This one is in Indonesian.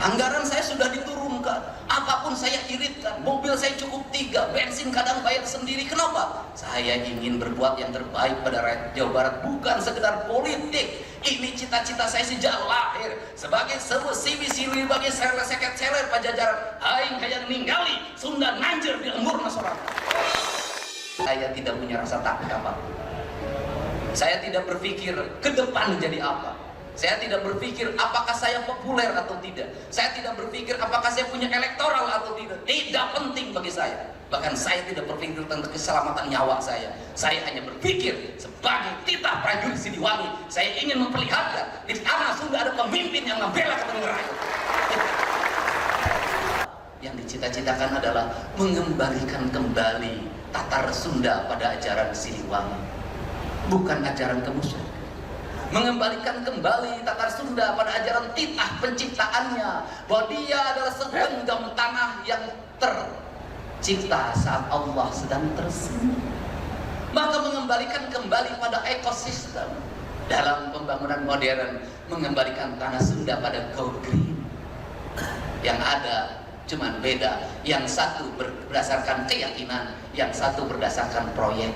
Anggaran saya sudah diturunkan, apapun saya iritkan, mobil saya cukup 3, bensin kadang bayar sendiri. Kenapa? Saya ingin berbuat yang terbaik pada rakyat Jawa Barat, bukan sekedar politik. Ini cita-cita saya sejak lahir. Sebagai sewesi sili bagi seket seler Pajajaran, aing hayang ninggali Sunda nanjir di lembur nasional. Saya tidak punya rasa takut apapun. Saya tidak berpikir ke depan jadi apa. Saya tidak berpikir apakah saya populer atau tidak. Saya tidak berpikir apakah saya punya elektoral atau tidak. Tidak penting bagi saya. Bahkan saya tidak berpikir tentang keselamatan nyawa saya. Saya hanya berpikir sebagai titah prajurit Siliwangi, saya ingin memperlihatkan di tanah Sunda ada pemimpin yang membela kepentingan rakyat. Yang dicita-citakan adalah mengembalikan kembali Tatar Sunda pada ajaran Siliwangi, bukan ajaran kemusyrikan. Mengembalikan kembali Tatar Sunda pada ajaran titah penciptaannya, bahwa dia adalah segenggam tanah yang tercipta saat Allah sedang tersenyum. Maka mengembalikan kembali pada ekosistem dalam pembangunan modern, mengembalikan tanah Sunda pada go green. Yang ada cuman beda, yang satu berdasarkan keyakinan, yang satu berdasarkan proyek.